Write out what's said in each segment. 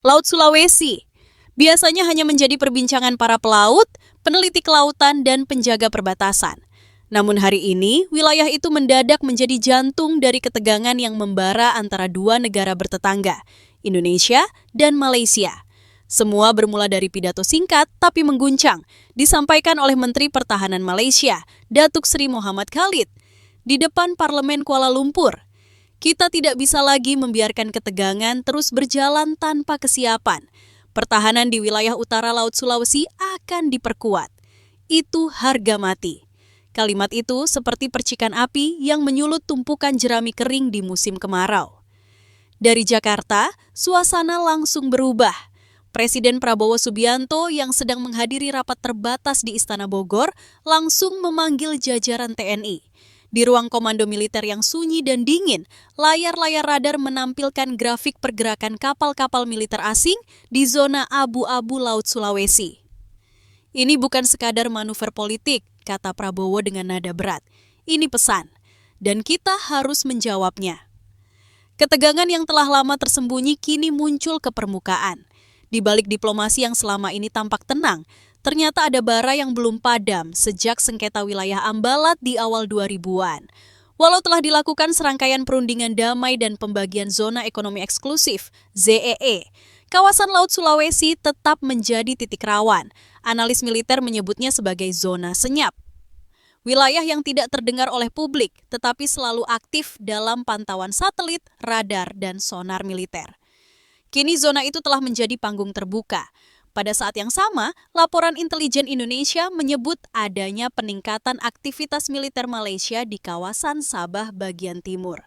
Laut Sulawesi biasanya hanya menjadi perbincangan para pelaut, peneliti kelautan, dan penjaga perbatasan. Namun hari ini, wilayah itu mendadak menjadi jantung dari ketegangan yang membara antara dua negara bertetangga, Indonesia dan Malaysia. Semua bermula dari pidato singkat tapi mengguncang, disampaikan oleh Menteri Pertahanan Malaysia, Datuk Seri Mohamad Khalid, di depan Parlemen Kuala Lumpur. Kita tidak bisa lagi membiarkan ketegangan terus berjalan tanpa kesiapan. Pertahanan di wilayah utara Laut Sulawesi akan diperkuat. Itu harga mati. Kalimat itu seperti percikan api yang menyulut tumpukan jerami kering di musim kemarau. Dari Jakarta, suasana langsung berubah. Presiden Prabowo Subianto yang sedang menghadiri rapat terbatas di Istana Bogor langsung memanggil jajaran TNI. Di ruang komando militer yang sunyi dan dingin, layar-layar radar menampilkan grafik pergerakan kapal-kapal militer asing di zona abu-abu Laut Sulawesi. Ini bukan sekadar manuver politik, kata Prabowo dengan nada berat. Ini pesan, dan kita harus menjawabnya. Ketegangan yang telah lama tersembunyi kini muncul ke permukaan. Di balik diplomasi yang selama ini tampak tenang, ternyata ada bara yang belum padam sejak sengketa wilayah Ambalat di awal 2000-an. Walau telah dilakukan serangkaian perundingan damai dan pembagian zona ekonomi eksklusif, ZEE, kawasan Laut Sulawesi tetap menjadi titik rawan. Analis militer menyebutnya sebagai zona senyap. Wilayah yang tidak terdengar oleh publik, tetapi selalu aktif dalam pantauan satelit, radar, dan sonar militer. Kini zona itu telah menjadi panggung terbuka. Pada saat yang sama, laporan intelijen Indonesia menyebut adanya peningkatan aktivitas militer Malaysia di kawasan Sabah bagian timur.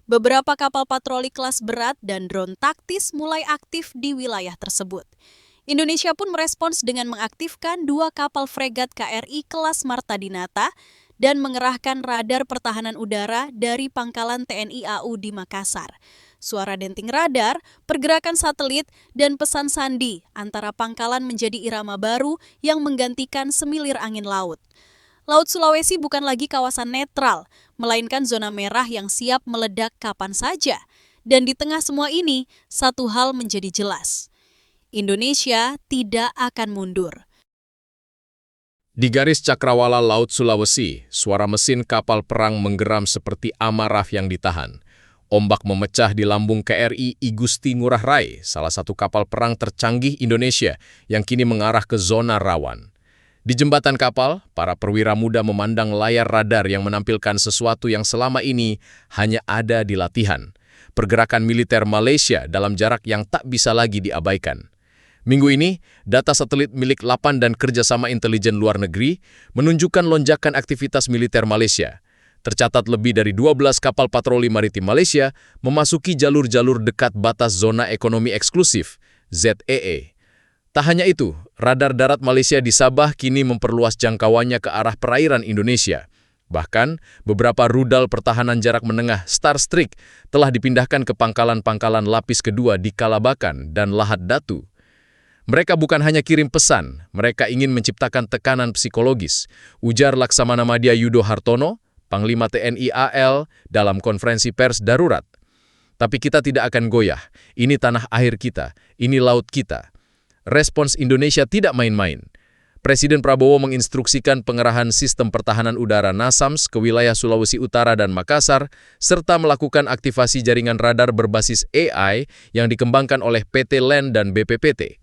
Beberapa kapal patroli kelas berat dan drone taktis mulai aktif di wilayah tersebut. Indonesia pun merespons dengan mengaktifkan 2 kapal fregat KRI kelas Marta Dinata dan mengerahkan radar pertahanan udara dari pangkalan TNI AU di Makassar. Suara denting radar, pergerakan satelit, dan pesan sandi antara pangkalan menjadi irama baru yang menggantikan semilir angin laut. Laut Sulawesi bukan lagi kawasan netral, melainkan zona merah yang siap meledak kapan saja. Dan di tengah semua ini, satu hal menjadi jelas. Indonesia tidak akan mundur. Di garis cakrawala Laut Sulawesi, suara mesin kapal perang menggeram seperti amarah yang ditahan. Ombak memecah di lambung KRI Igusti Ngurah Rai, salah satu kapal perang tercanggih Indonesia yang kini mengarah ke zona rawan. Di jembatan kapal, para perwira muda memandang layar radar yang menampilkan sesuatu yang selama ini hanya ada di latihan. Pergerakan militer Malaysia dalam jarak yang tak bisa lagi diabaikan. Minggu ini, data satelit milik Lapan dan kerjasama intelijen luar negeri menunjukkan lonjakan aktivitas militer Malaysia. Tercatat lebih dari 12 kapal patroli maritim Malaysia memasuki jalur-jalur dekat batas zona ekonomi eksklusif, ZEE. Tak hanya itu, radar darat Malaysia di Sabah kini memperluas jangkauannya ke arah perairan Indonesia. Bahkan, beberapa rudal pertahanan jarak menengah Starstreak telah dipindahkan ke pangkalan-pangkalan lapis kedua di Kalabakan dan Lahad Datu. Mereka bukan hanya kirim pesan, mereka ingin menciptakan tekanan psikologis, ujar Laksamana Madya Yudo Hartono, Panglima TNI AL dalam konferensi pers darurat. Tapi kita tidak akan goyah. Ini tanah air kita, ini laut kita. Respons Indonesia tidak main-main. Presiden Prabowo menginstruksikan pengerahan sistem pertahanan udara NASAMS ke wilayah Sulawesi Utara dan Makassar, serta melakukan aktivasi jaringan radar berbasis AI yang dikembangkan oleh PT LAN dan BPPT.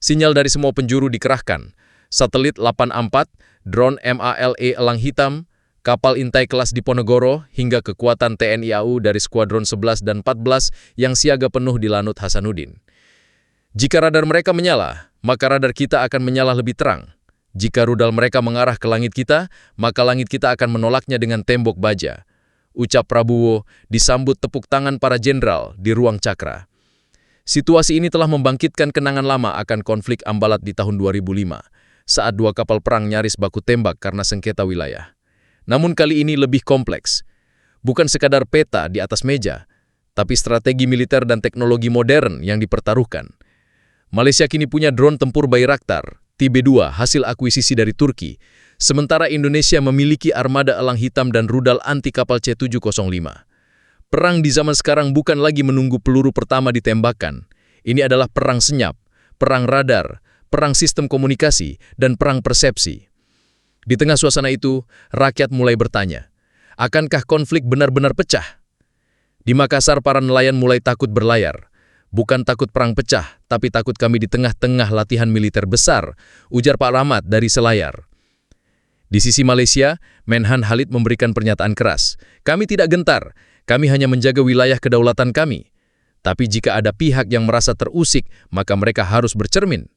Sinyal dari semua penjuru dikerahkan. Satelit 84, drone MALE Elang Hitam, kapal intai kelas Diponegoro, hingga kekuatan TNI AU dari Skuadron 11 dan 14 yang siaga penuh di Lanut Hasanuddin. Jika radar mereka menyala, maka radar kita akan menyala lebih terang. Jika rudal mereka mengarah ke langit kita, maka langit kita akan menolaknya dengan tembok baja. Ucap Prabowo disambut tepuk tangan para jenderal di ruang cakra. Situasi ini telah membangkitkan kenangan lama akan konflik Ambalat di tahun 2005, saat 2 kapal perang nyaris baku tembak karena sengketa wilayah. Namun kali ini lebih kompleks. Bukan sekadar peta di atas meja, tapi strategi militer dan teknologi modern yang dipertaruhkan. Malaysia kini punya drone tempur Bayraktar, TB2 hasil akuisisi dari Turki, sementara Indonesia memiliki armada elang hitam dan rudal anti kapal C-705. Perang di zaman sekarang bukan lagi menunggu peluru pertama ditembakkan. Ini adalah perang senyap, perang radar, perang sistem komunikasi, dan perang persepsi. Di tengah suasana itu, rakyat mulai bertanya, akankah konflik benar-benar pecah? Di Makassar, para nelayan mulai takut berlayar. Bukan takut perang pecah, tapi takut kami di tengah-tengah latihan militer besar, ujar Pak Rahmat dari selayar. Di sisi Malaysia, Menhan Khalid memberikan pernyataan keras. Kami tidak gentar, kami hanya menjaga wilayah kedaulatan kami. Tapi jika ada pihak yang merasa terusik, maka mereka harus bercermin.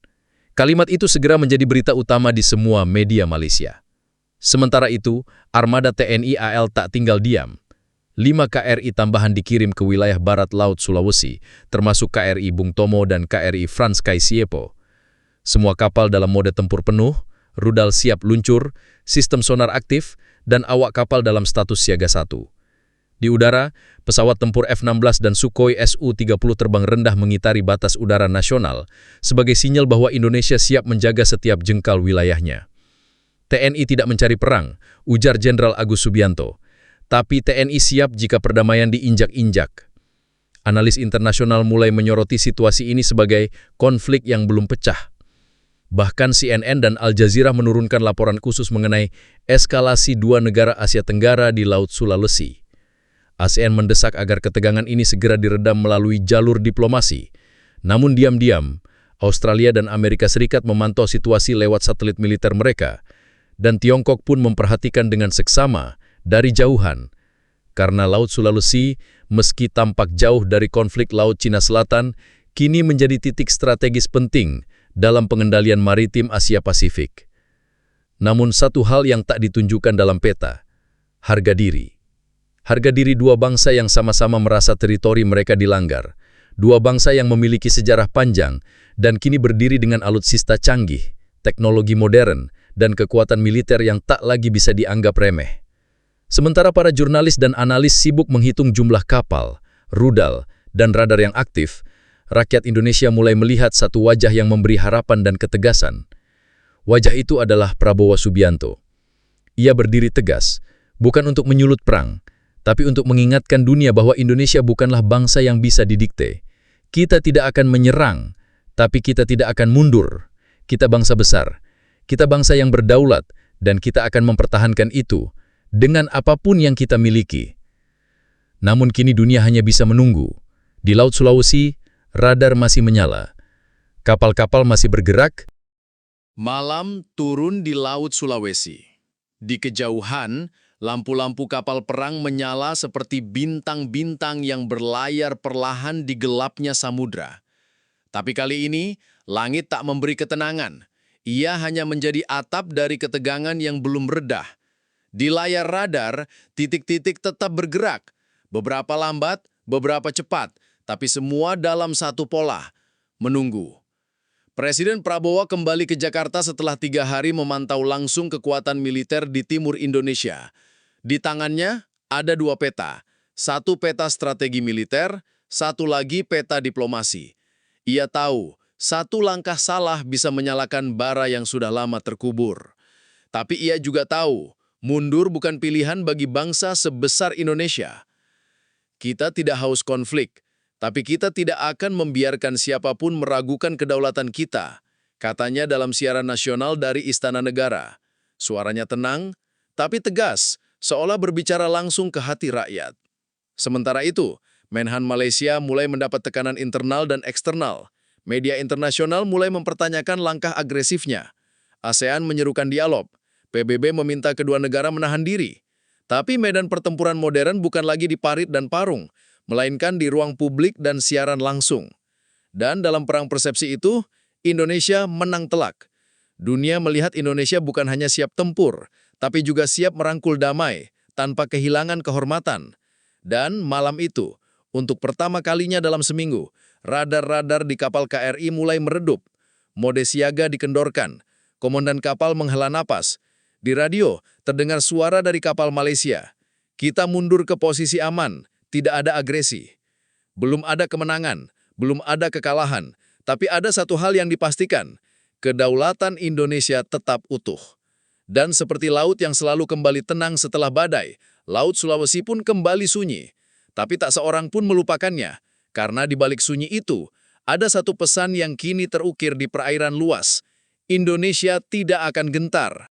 Kalimat itu segera menjadi berita utama di semua media Malaysia. Sementara itu, armada TNI AL tak tinggal diam. 5 KRI tambahan dikirim ke wilayah barat laut Sulawesi, termasuk KRI Bung Tomo dan KRI Frans Kaisiepo. Semua kapal dalam mode tempur penuh, rudal siap luncur, sistem sonar aktif, dan awak kapal dalam status siaga 1. Di udara, pesawat tempur F-16 dan Sukhoi Su-30 terbang rendah mengitari batas udara nasional sebagai sinyal bahwa Indonesia siap menjaga setiap jengkal wilayahnya. TNI tidak mencari perang, ujar Jenderal Agus Subianto. Tapi TNI siap jika perdamaian diinjak-injak. Analis internasional mulai menyoroti situasi ini sebagai konflik yang belum pecah. Bahkan CNN dan Al Jazeera menurunkan laporan khusus mengenai eskalasi 2 negara Asia Tenggara di Laut Sulawesi. ASEAN mendesak agar ketegangan ini segera diredam melalui jalur diplomasi. Namun diam-diam, Australia dan Amerika Serikat memantau situasi lewat satelit militer mereka, dan Tiongkok pun memperhatikan dengan seksama dari jauhan. Karena Laut Sulawesi, meski tampak jauh dari konflik Laut Cina Selatan, kini menjadi titik strategis penting dalam pengendalian maritim Asia Pasifik. Namun satu hal yang tak ditunjukkan dalam peta, harga diri. Harga diri dua bangsa yang sama-sama merasa teritori mereka dilanggar. Dua bangsa yang memiliki sejarah panjang dan kini berdiri dengan alutsista canggih, teknologi modern, dan kekuatan militer yang tak lagi bisa dianggap remeh. Sementara para jurnalis dan analis sibuk menghitung jumlah kapal, rudal, dan radar yang aktif, rakyat Indonesia mulai melihat satu wajah yang memberi harapan dan ketegasan. Wajah itu adalah Prabowo Subianto. Ia berdiri tegas, bukan untuk menyulut perang, tapi untuk mengingatkan dunia bahwa Indonesia bukanlah bangsa yang bisa didikte. Kita tidak akan menyerang, tapi kita tidak akan mundur. Kita bangsa besar, kita bangsa yang berdaulat, dan kita akan mempertahankan itu dengan apapun yang kita miliki. Namun kini dunia hanya bisa menunggu. Di Laut Sulawesi, radar masih menyala. Kapal-kapal masih bergerak. Malam turun di Laut Sulawesi. Di kejauhan, lampu-lampu kapal perang menyala seperti bintang-bintang yang berlayar perlahan di gelapnya samudra. Tapi kali ini, langit tak memberi ketenangan. Ia hanya menjadi atap dari ketegangan yang belum redah. Di layar radar, titik-titik tetap bergerak. Beberapa lambat, beberapa cepat, tapi semua dalam satu pola, menunggu. Presiden Prabowo kembali ke Jakarta setelah 3 hari memantau langsung kekuatan militer di timur Indonesia. Di tangannya ada 2 peta, satu peta strategi militer, satu lagi peta diplomasi. Ia tahu, satu langkah salah bisa menyalakan bara yang sudah lama terkubur. Tapi ia juga tahu, mundur bukan pilihan bagi bangsa sebesar Indonesia. Kita tidak haus konflik, tapi kita tidak akan membiarkan siapapun meragukan kedaulatan kita, katanya dalam siaran nasional dari Istana Negara. Suaranya tenang, tapi tegas, seolah berbicara langsung ke hati rakyat. Sementara itu, Menhan Malaysia mulai mendapat tekanan internal dan eksternal. Media internasional mulai mempertanyakan langkah agresifnya. ASEAN menyerukan dialog. PBB meminta kedua negara menahan diri. Tapi medan pertempuran modern bukan lagi di parit dan parung, melainkan di ruang publik dan siaran langsung. Dan dalam perang persepsi itu, Indonesia menang telak. Dunia melihat Indonesia bukan hanya siap tempur, tapi juga siap merangkul damai, tanpa kehilangan kehormatan. Dan malam itu, untuk pertama kalinya dalam seminggu, radar-radar di kapal KRI mulai meredup. Mode siaga dikendorkan. Komandan kapal menghela napas. Di radio, terdengar suara dari kapal Malaysia. Kita mundur ke posisi aman, tidak ada agresi. Belum ada kemenangan, belum ada kekalahan, tapi ada satu hal yang dipastikan, kedaulatan Indonesia tetap utuh. Dan seperti laut yang selalu kembali tenang setelah badai, Laut Sulawesi pun kembali sunyi. Tapi tak seorang pun melupakannya, karena di balik sunyi itu, ada satu pesan yang kini terukir di perairan luas. Indonesia tidak akan gentar.